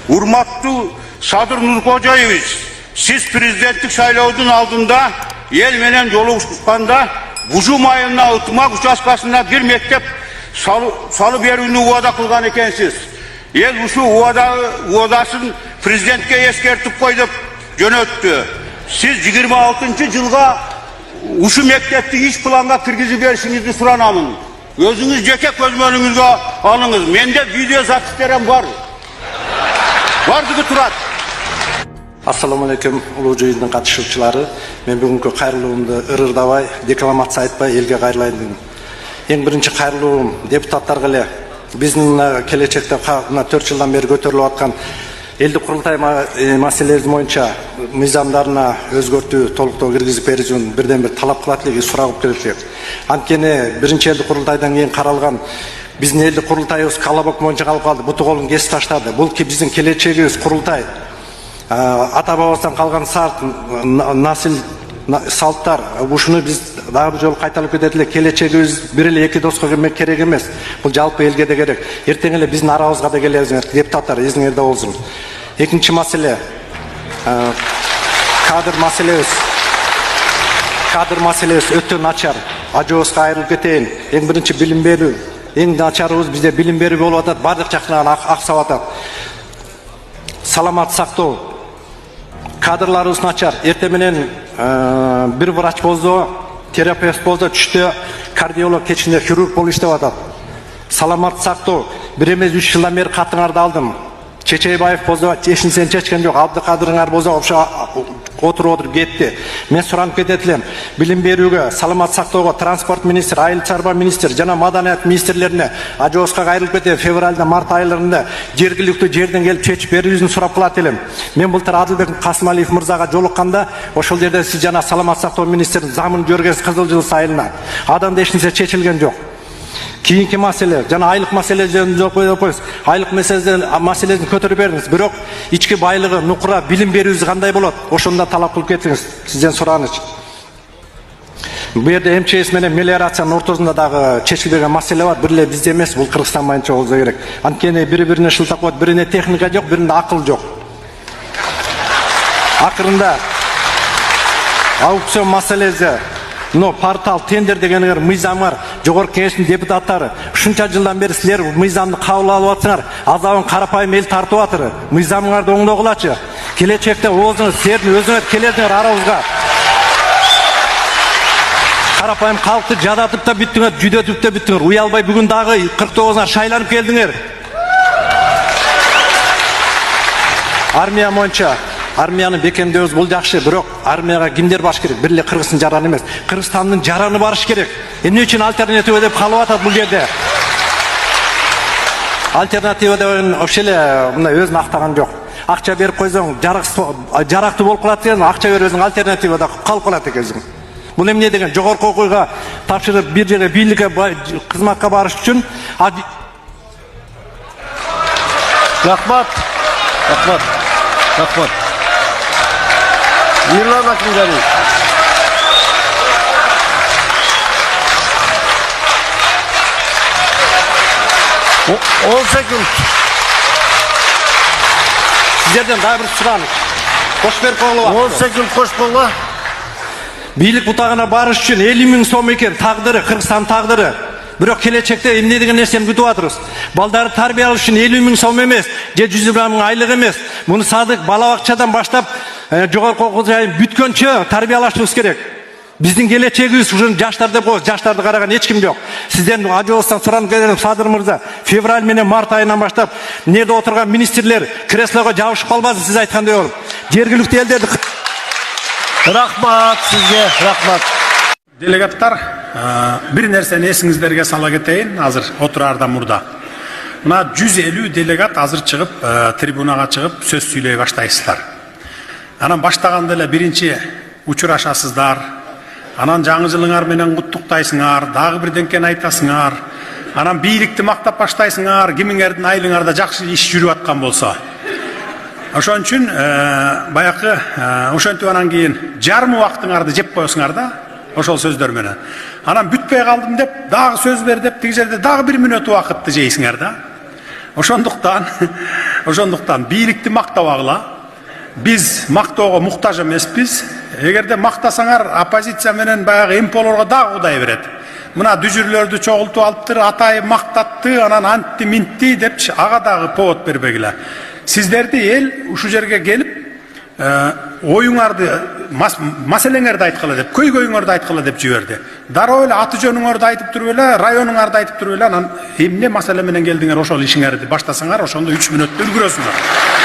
Urmatlı Sadır Nurkocaevich, siz prezidentlik saylovunun aldığında el menen joluguşkanda Bujum ayına ıtmak uçaskasında bir mektep salı berүүnü uada kılgan ekensiz. El uşu uadaсын prezidentke eskertip koyup jönöttü. Siz 26. yılga uşu mektepti iş planga kirgizip berişinizi suranamın. Özünüz jeke közmönüңүzгө alыңыз. Mende video zapисlerim var. Vardığı turat. Assalamu alaikum улуу жыйындын катышуучулары. Мен бүгүнкү кайрылуумду ырырдабай, декламация айтпай элге кайрылайын дедим. Эң биринчи кайрылуум депутаттарга эле биздин келечекте 4 жылдан бери көтөрүлүп аткан элдик курултай маселеси боюнча мыйзамдарына өзгөртүү, толуктоо киргизип берүүнү бирден бир талап кылат элек, сурагып келет. Анткени биринчи элдик курултайдан кийин каралган биздин элдик курултайыбыз колобок боюнча калып калды, буту колун кесип таштады. Бул биздин келечегибиз курултай. Ата бабасынан калган насил салттар, ушуну биз дагы бир жолу кайталап кетет элек. Келечегибиз бир эле эки доско керек эмес. Бул жалпы элге да керек. Эртең эле биздин арабызга да келебиз, депутаттар эсиңерде болсун. Экинчи маселе кадр маселебиз өтө начар. Ажыбызга айрылып кетейин. Эң биринчи билим берүү. Эң начарыбыз бизде билим берүү болуп атат, бардык жактан аксап атат. Саламат сактоо. Кадрларыбыз начар. Эрте менен бир врач болсо, терапевт болсо, түштө кардиолог, кечинде хирург болуп иштеп атат. Саламат сактоо. Бир эмес 3 жылдан бери катыңарды алдым. Чечейбаев болсо, эшинсен чечкен жок. Абдыкадырыңар болсо, отуруп кетти. Мен суранып кетет элем. Билим берүүгө, саламат сактоого транспорт министр, айыл чарба министр жана маданият министрлерине ажыбызга кайрылып кетем. Февралда, март айларында жергиликтүү жерден келип чечип берүүбүзүн сурап калат элем. Мен былтыр Адылбек Касымалиев мырзага жолукканда, ошол жерде сиз жана саламат сактоо министринин замын көргөнсүз Кызыл Жылыс айылына. Адамда эч нерсе чечилген жок. Кийинки маселе, жана айлык маселесин жооп коебуз. Айлык маселесин көтөрүп бериңиз. Бирок ички байлыгы, нукура, билим берүүбүз кандай болот? Ошондо талап кылып кетиңиз. Сизден сураныч. Бу жерде МЧС менен мелиорациянын ортосунда дагы чечилбеген маселе бар. Бир эле бизде эмес, бул Кыргызстан боюнча болсо керек. Анткени бири-бирине шылтап коет, бирине техника жок, биринде акыл жок. Акырында аукцион маселеси, портал, тендер дегенер мыйзамдар, жогорку кеңештин депутаттары, ушунча жылдан бери силер мыйзамды кабыл алып атсыңар, азабын карапайым эл тартып атыр. Мыйзамыңарды оңдогулачы. Келечекте оозуңуз, силердин өзүңөр келесиңер арабызга. Карапайым калкты жадатып да бүттүңөр, жүдөтүп да бүттүңөр. Уялбай бүгүн дагы 49-на шайланып келдиңер. Армия боюнча армияны бекемдөөбүз бул жакшы, бирок армияга кимдер баш керек? Бир эле Кыргыздын жараны эмес. Кыргызстандын жараны барыш керек. Эмне үчүн альтернатива деп калып атат бул жерде? Альтернатива деген ошо эле мындай өзүн актаган жок. Акча берип койсоң, жарактуу болуп калат экен, акча бербесең альтернативада калып калат экенсиң. Бул эмне деген? Жогорку окууга тапшырып бир жерге бийликке кызматка барыш үчүн Рахмат. Ерлан Акимжанов. Он секунд. Сиздерден дагы бир сураныч. Кош берип койгула. 10 секунд кош болго. Бийлик бутагына барыш үчүн 50 000 сом экен тагдыры, Кыргызстан тагдыры. Бирок келечекте эмне деген нерсени күтүп атырбыз. Балдарды тарбиялаш үчүн 50 000 сом эмес, же 100 000 айлык эмес. Муну садык бала бакчадан баштап жогорку окуу жайын бүткөнчө тарбиялашыбыз керек. Биздин келечегибиз ушун жаштар деп коебуз. Жаштарды караган эч ким жок. Сизден ажыбыздан суранып келем, Садыр мырза. Февраль менен март айынан баштап нерде отурган министрлер креслого жабышып калбасын, сиз айткандай болуп. Жергиликтүү элдерди. Рахмат сизге, рахмат. Делегаттар, бир нерсени эсиңиздерге сала кетейин, азыр отураардан мурда. Мына 150 делегат азыр чыгып, трибунага чыгып сөз сүйлөй баштайсыздар. Анан баштаганда эле биринчи учурашасыздар. Анан жаңы жылыңар менен куттуктайсыңар, дагы бирденкени айтасыңар. Анан бийликти мактап баштайсыңар, кимиңердин айылыңарда жакшы иш жүрүп аткан болсо. Ошон үчүн баякы ошентип анан кийин жарым убактыңарды жеп коесуңар да, ошол сөздөр менен. Анан бүтпөй калдым деп, дагы сөз бер деп, тиги жерде дагы 1 мүнөт убакытты жейсиңер да. Ошондуктан Ошондуктан бийликти мактабагыла. Биз мактоого муктаж эмеспиз. Эгерде мактасаңар оппозиция менен баягы эмполорго дагы кудай берет. Мына дүжүрлөрдү чогултуп алыптыр, атайы мактатты, анан антти минтти деп ага дагы повод бербегиле. Сиздерди эл ушул жерге келип оюңарды, маселеңерди айткыла деп, көйгөйүңөрдү айткыла деп жиберди. Дароо эле аты жөнүңөрдү айтып туруп эле, районуңарды айтып туруп эле, анан эмне маселе менен келдиңер, ошол ишиңерди баштасаңар, ошондо 3 мүнөттө үлгүрөсүңөр.